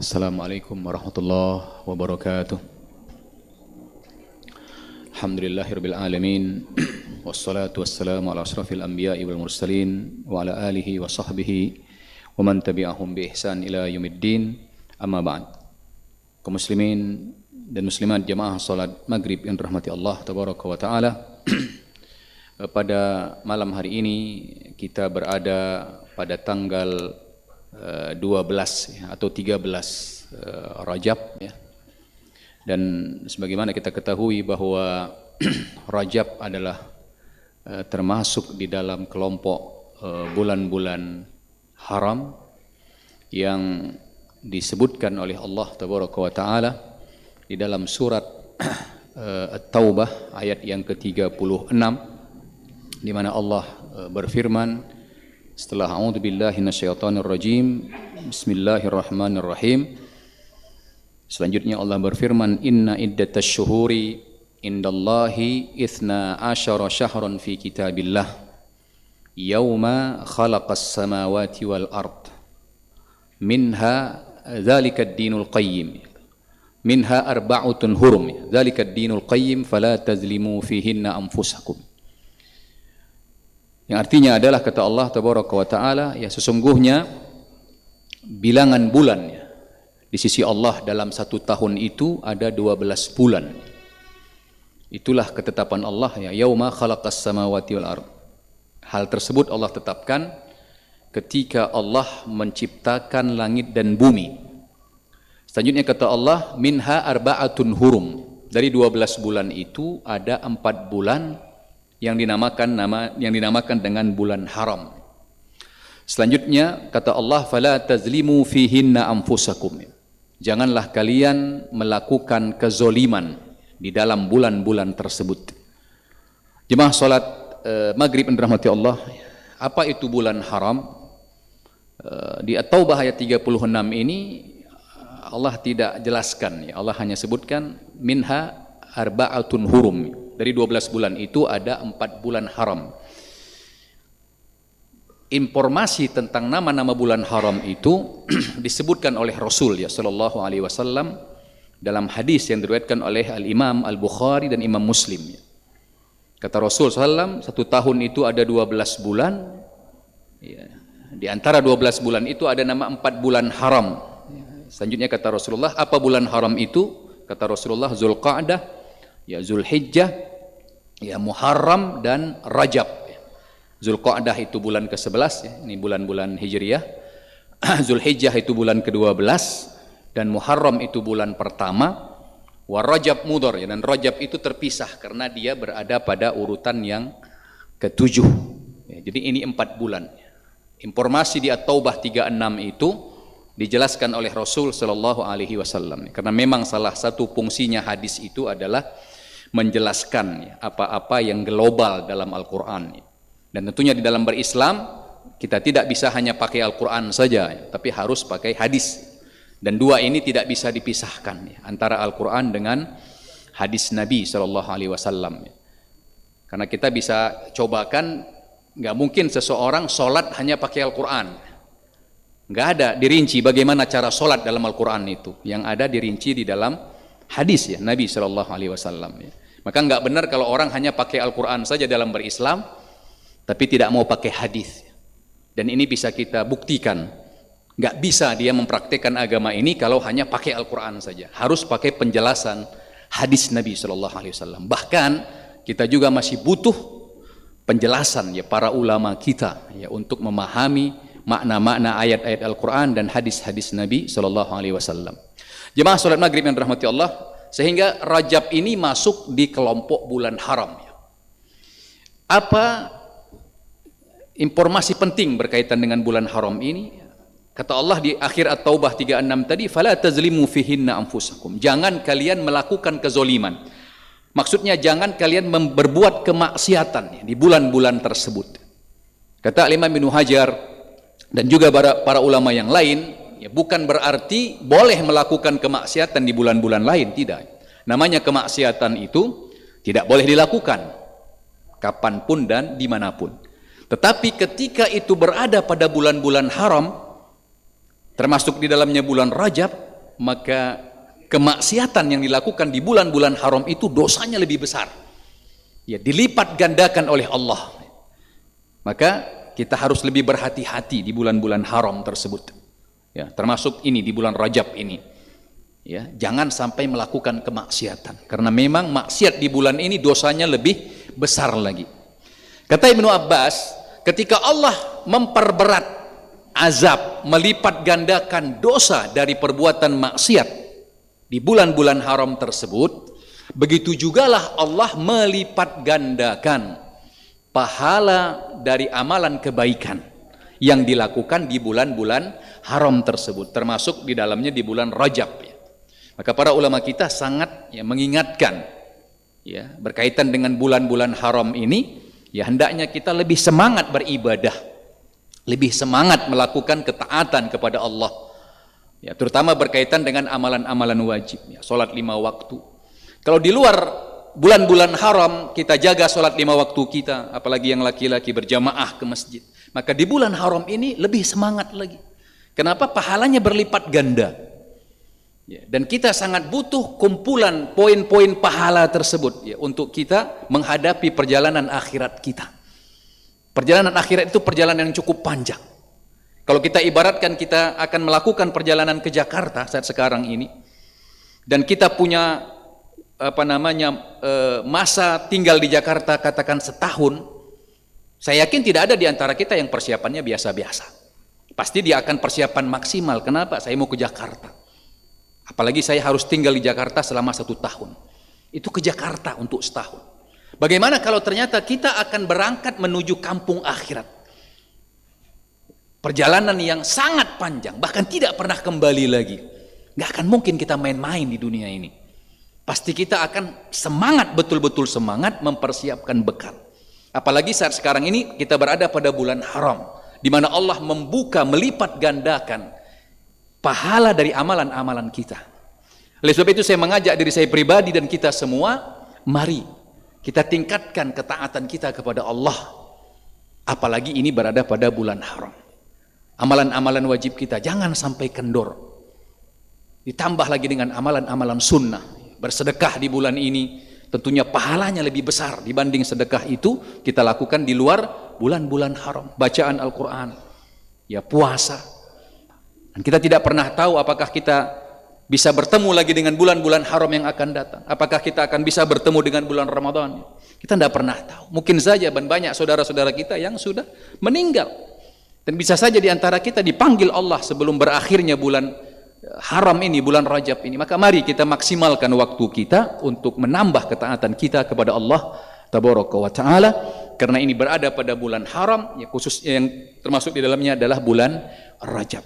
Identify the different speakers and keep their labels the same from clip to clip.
Speaker 1: Assalamualaikum warahmatullahi wabarakatuh. Alhamdulillahirabbil alamin. Wassalatu wassalamu ala asyrafil anbiya'i wal mursalin wa ala alihi wa sahbihi wa man tabi'ahum bi ihsan ila yaumiddin. Amma ba'd. Kaum muslimin dan muslimat jamaah salat maghrib yang dirahmati Allah tabaraka wa taala. Pada malam hari ini kita berada pada tanggal 12 atau 13 Rajab ya. Dan sebagaimana kita ketahui bahwa Rajab adalah termasuk di dalam kelompok bulan-bulan haram yang disebutkan oleh Allah tabaraka wa taala di dalam surat At-Taubah ayat yang ke-36, di mana Allah berfirman setelah a'udzubillahi minasyaitonir rajim, bismillahirrahmanirrahim, selanjutnya Allah berfirman, inna iddatasy syuhuri indallahi 12 syahran fi kitabillah yauma khalaqas samawati wal ard minha dzalikad dinul qayyim minha arba'atun hurum dzalikad dinul qayyim fala tazlimu fihinna anfusakum. Yang artinya adalah kata Allah tabaraka wa taala, ya sesungguhnya bilangan bulan ya, di sisi Allah dalam satu tahun itu ada 12 bulan. Itulah ketetapan Allah ya, yauma khalaqas samawati wal ard. Hal tersebut Allah tetapkan ketika Allah menciptakan langit dan bumi. Selanjutnya kata Allah, minha arba'atun hurum. Dari 12 bulan itu ada 4 bulan yang dinamakan dengan bulan haram. Selanjutnya kata Allah, fala tazlimu fihinna anfusakum. Janganlah kalian melakukan kezoliman di dalam bulan-bulan tersebut. Jemaah salat maghrib yang dirahmati Allah, apa itu bulan haram? Di At-Taubah ayat 36 ini Allah tidak jelaskan ya. Allah hanya sebutkan minha arba'atun hurum. Dari 12 bulan itu ada 4 bulan haram. Informasi tentang nama-nama bulan haram itu disebutkan oleh Rasul ya sallallahu alaihi wasallam dalam hadis yang diriwayatkan oleh Al-Imam Al-Bukhari dan Imam Muslim ya. Kata Rasul sallam, satu tahun itu ada 12 bulan ya. Di antara 12 bulan itu ada nama 4 bulan haram. Selanjutnya kata Rasulullah, apa bulan haram itu? Kata Rasulullah, Zulqa'dah, ya Zulhijjah, ya Muharram dan Rajab. Zulqa'dah itu bulan ke-11 ya, ini bulan-bulan Hijriyah. Zulhijjah itu bulan ke-12 dan Muharram itu bulan pertama. Wa Rajab Mudhar ya, dan Rajab itu terpisah karena dia berada pada urutan yang ke-7. Ya, jadi ini 4 bulan. Informasi di At-Taubah 36 itu dijelaskan oleh Rasul sallallahu alaihi wasallam. Karena memang salah satu fungsinya hadis itu adalah menjelaskan apa-apa yang global dalam Al-Qur'an. Dan tentunya di dalam berislam kita tidak bisa hanya pakai Al-Qur'an saja, tapi harus pakai hadis. Dan dua ini tidak bisa dipisahkan antara Al-Qur'an dengan hadis Nabi sallallahu alaihi wasallam. Karena kita bisa cobakan, nggak mungkin seseorang sholat hanya pakai Al-Qur'an. Nggak ada dirinci bagaimana cara sholat dalam Al-Quran itu. Yang ada dirinci di dalam hadis ya Nabi Shallallahu Alaihi Wasallam ya. Maka nggak benar kalau orang hanya pakai Al-Quran saja dalam berislam tapi tidak mau pakai hadis. Dan ini bisa kita buktikan. Nggak bisa dia mempraktikkan agama ini kalau hanya pakai Al-Quran saja. Harus pakai penjelasan hadis Nabi Shallallahu Alaihi Wasallam. Bahkan kita juga masih butuh penjelasan ya para ulama kita ya untuk memahami makna-makna ayat-ayat Al-Quran dan hadis-hadis Nabi Sallallahu Alaihi Wasallam. Jemaah salat maghrib yang dirahmati Allah, sehingga Rajab ini masuk di kelompok bulan haram. Apa informasi penting berkaitan dengan bulan haram ini? Kata Allah di akhir At-Taubah 36 tadi, fala tazlimu fihinna anfusakum. Jangan kalian melakukan kezoliman. Maksudnya jangan kalian berbuat kemaksiatan di bulan-bulan tersebut. Kata Imam Ibnu Hajar dan juga para ulama yang lain, ya bukan berarti boleh melakukan kemaksiatan di bulan-bulan lain, tidak. Namanya kemaksiatan itu tidak boleh dilakukan kapanpun dan dimanapun. Tetapi ketika itu berada pada bulan-bulan haram, termasuk di dalamnya bulan Rajab, maka kemaksiatan yang dilakukan di bulan-bulan haram itu dosanya lebih besar. Ya, dilipat gandakan oleh Allah. Maka kita harus lebih berhati-hati di bulan-bulan haram tersebut. Ya, termasuk ini di bulan Rajab ini. Ya, jangan sampai melakukan kemaksiatan karena memang maksiat di bulan ini dosanya lebih besar lagi. Kata Ibnu Abbas, ketika Allah memperberat azab, melipat gandakan dosa dari perbuatan maksiat di bulan-bulan haram tersebut, begitu jugalah Allah melipat gandakan pahala dari amalan kebaikan yang dilakukan di bulan-bulan haram tersebut, termasuk di dalamnya di bulan Rajab. Ya. Maka para ulama kita sangat mengingatkan berkaitan dengan bulan-bulan haram ini, hendaknya kita lebih semangat beribadah, lebih semangat melakukan ketaatan kepada Allah. Ya, terutama berkaitan dengan amalan-amalan wajib, salat 5 waktu. Kalau di luar bulan-bulan haram kita jaga salat 5 waktu kita, apalagi yang laki-laki berjamaah ke masjid, maka di bulan haram ini lebih semangat lagi. Kenapa? Pahalanya berlipat ganda. Ya, dan kita sangat butuh kumpulan poin-poin pahala tersebut untuk kita menghadapi perjalanan akhirat kita. Perjalanan akhirat itu perjalanan yang cukup panjang. Kalau kita ibaratkan kita akan melakukan perjalanan ke Jakarta saat sekarang ini, dan kita punya masa tinggal di Jakarta katakan setahun, saya yakin tidak ada di antara kita yang persiapannya biasa-biasa. Pasti dia akan persiapan maksimal. Kenapa? Saya mau ke Jakarta. Apalagi saya harus tinggal di Jakarta selama 1 tahun. Itu ke Jakarta untuk setahun. Bagaimana kalau ternyata kita akan berangkat menuju kampung akhirat? Perjalanan yang sangat panjang, bahkan tidak pernah kembali lagi. Gak akan mungkin kita main-main di dunia ini. Pasti kita akan semangat, betul-betul semangat mempersiapkan bekal. Apalagi saat sekarang ini kita berada pada bulan haram, di mana Allah membuka, melipat gandakan pahala dari amalan-amalan kita. Oleh sebab itu saya mengajak diri saya pribadi dan kita semua, mari kita tingkatkan ketaatan kita kepada Allah. Apalagi ini berada pada bulan haram. Amalan-amalan wajib kita jangan sampai kendor. Ditambah lagi dengan amalan-amalan sunnah. Bersedekah di bulan ini tentunya pahalanya lebih besar dibanding sedekah itu kita lakukan di luar bulan-bulan haram. Bacaan Al-Quran, puasa. Dan kita tidak pernah tahu apakah kita bisa bertemu lagi dengan bulan-bulan haram yang akan datang. Apakah kita akan bisa bertemu dengan bulan Ramadan? Kita tidak pernah tahu. Mungkin saja banyak saudara-saudara kita yang sudah meninggal. Dan bisa saja di antara kita dipanggil Allah sebelum berakhirnya bulan haram ini, bulan Rajab ini. Maka mari kita maksimalkan waktu kita untuk menambah ketaatan kita kepada Allah Tabaraka wa Ta'ala. Karena ini berada pada bulan haram, khususnya yang termasuk di dalamnya adalah bulan Rajab.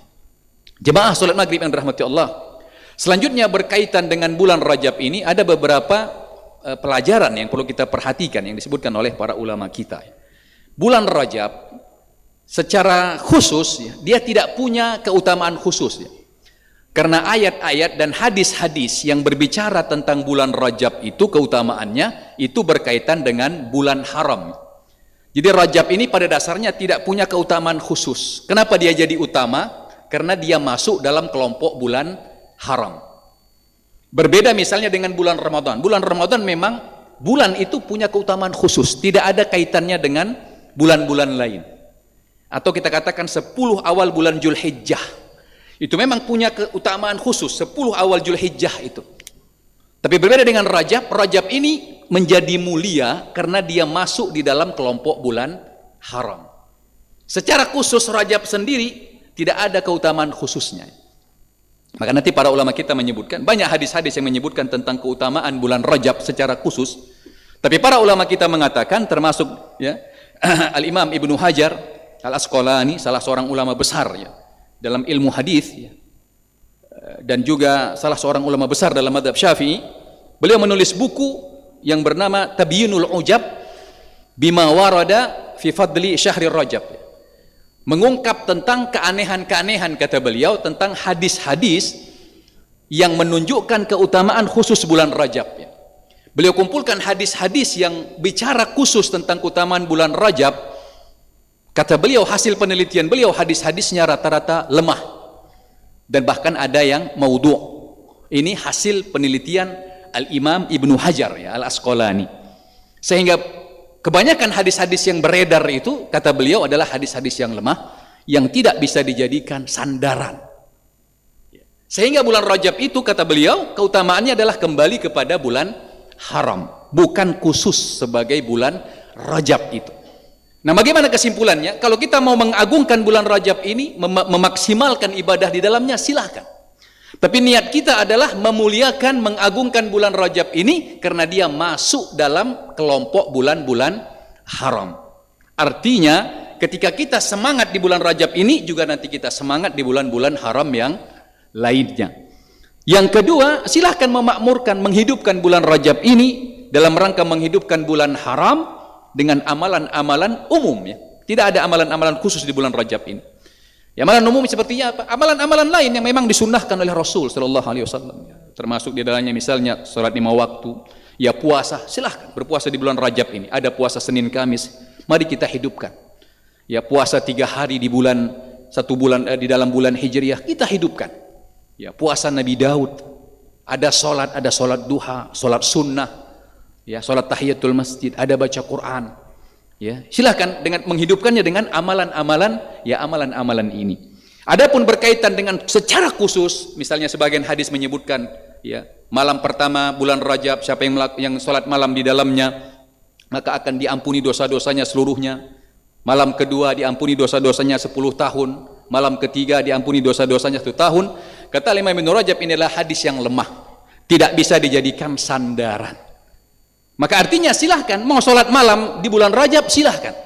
Speaker 1: Jemaah salat maghrib yang dirahmati Allah. Selanjutnya berkaitan dengan bulan Rajab ini ada beberapa pelajaran yang perlu kita perhatikan yang disebutkan oleh para ulama kita. Bulan Rajab secara khusus dia tidak punya keutamaan khusus. Karena ayat-ayat dan hadis-hadis yang berbicara tentang bulan Rajab itu keutamaannya itu berkaitan dengan bulan haram. Jadi Rajab ini pada dasarnya tidak punya keutamaan khusus. Kenapa dia jadi utama? Karena dia masuk dalam kelompok bulan haram. Berbeda misalnya dengan bulan Ramadan. Bulan Ramadan memang bulan itu punya keutamaan khusus, tidak ada kaitannya dengan bulan-bulan lain. Atau kita katakan 10 awal bulan Zulhijjah. Itu memang punya keutamaan khusus, 10 awal Zulhijjah itu. Tapi berbeda dengan Rajab, Rajab ini menjadi mulia karena dia masuk di dalam kelompok bulan haram. Secara khusus Rajab sendiri tidak ada keutamaan khususnya. Maka nanti para ulama kita menyebutkan, banyak hadis-hadis yang menyebutkan tentang keutamaan bulan Rajab secara khusus. Tapi para ulama kita mengatakan, termasuk Al-Imam Ibnu Hajar Al-Asqalani, salah seorang ulama besar dalam ilmu hadis, dan juga salah seorang ulama besar dalam mazhab Syafi'i. Beliau menulis buku yang bernama Tabyinul Ujab bima warada fi fadli syahri Rajab. Mengungkap tentang keanehan-keanehan, kata beliau, tentang hadis-hadis yang menunjukkan keutamaan khusus bulan Rajab. Beliau kumpulkan hadis-hadis yang bicara khusus tentang keutamaan bulan Rajab. Kata beliau, hasil penelitian beliau, hadis-hadisnya rata-rata lemah dan bahkan ada yang maudhu'. Ini hasil penelitian Al-Imam Ibnu Hajar ya, Al-Asqalani. Sehingga kebanyakan hadis-hadis yang beredar itu, kata beliau, adalah hadis-hadis yang lemah, yang tidak bisa dijadikan sandaran. Sehingga bulan Rajab itu, kata beliau, keutamaannya adalah kembali kepada bulan haram, bukan khusus sebagai bulan Rajab itu. Nah, bagaimana kesimpulannya? Kalau kita mau mengagungkan bulan Rajab ini, memaksimalkan ibadah di dalamnya, silahkan. Tapi niat kita adalah memuliakan, mengagungkan bulan Rajab ini karena dia masuk dalam kelompok bulan-bulan haram. Artinya, ketika kita semangat di bulan Rajab ini, juga nanti kita semangat di bulan-bulan haram yang lainnya. Yang kedua, silahkan memakmurkan, menghidupkan bulan Rajab ini dalam rangka menghidupkan bulan haram dengan amalan-amalan umum ya. Tidak ada amalan-amalan khusus di bulan Rajab ini. Ya, amalan umum sepertinya apa? Amalan-amalan lain yang memang disunnahkan oleh Rasul sallallahu alaihi wasallam. Termasuk di dalamnya misalnya salat 5 waktu, ya puasa, silahkan berpuasa di bulan Rajab ini. Ada puasa Senin Kamis, mari kita hidupkan. Ya, puasa 3 hari di bulan, 1 bulan di dalam bulan Hijriah, kita hidupkan. Ya, puasa Nabi Daud, ada solat duha, solat sunnah, ya, solat tahiyatul masjid, ada baca Quran, ya, silahkan dengan menghidupkannya dengan amalan-amalan, ya, amalan-amalan ini. Adapun berkaitan dengan secara khusus, misalnya sebagian hadis menyebutkan, ya, malam pertama bulan Rajab, siapa yang solat malam di dalamnya, maka akan diampuni dosa-dosanya seluruhnya. Malam kedua diampuni dosa-dosanya 10 tahun. Malam ketiga diampuni dosa-dosanya 1 tahun. Kata Imam Ibnu Rajab, ini adalah hadis yang lemah, tidak bisa dijadikan sandaran. Maka artinya silahkan mau sholat malam di bulan Rajab, silahkan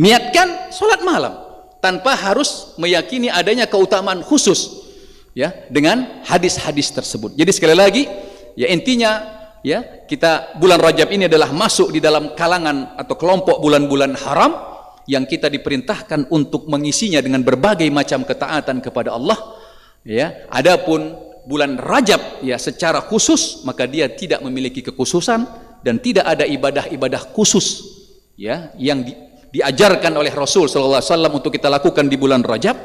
Speaker 1: niatkan sholat malam tanpa harus meyakini adanya keutamaan khusus ya dengan hadis-hadis tersebut. Jadi sekali lagi ya, intinya ya, kita bulan Rajab ini adalah masuk di dalam kalangan atau kelompok bulan-bulan haram yang kita diperintahkan untuk mengisinya dengan berbagai macam ketaatan kepada Allah. Ya, adapun bulan Rajab ya secara khusus, maka dia tidak memiliki kekhususan dan tidak ada ibadah-ibadah khusus ya yang diajarkan oleh Rasul sallallahu alaihi wasallam untuk kita lakukan di bulan Rajab,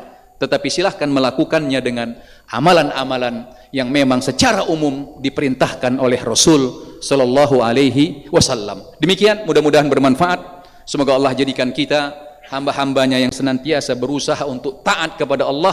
Speaker 1: tetapi silahkan melakukannya dengan amalan-amalan yang memang secara umum diperintahkan oleh Rasul sallallahu alaihi wasallam. Demikian, mudah-mudahan bermanfaat. Semoga Allah jadikan kita hamba-hambanya yang senantiasa berusaha untuk taat kepada Allah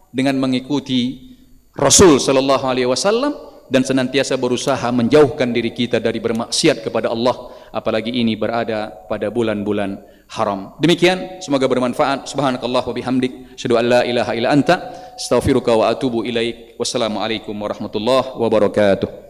Speaker 1: dengan mengikuti Rasul sallallahu alaihi wasallam dan senantiasa berusaha menjauhkan diri kita dari bermaksiat kepada Allah, apalagi ini berada pada bulan-bulan haram. Demikian, semoga bermanfaat. Subhanakallah wa bihamdik, asyhadu an la ilaha illa anta, astaghfiruka wa atubu ilaik. Wassalamualaikum warahmatullahi wabarakatuh.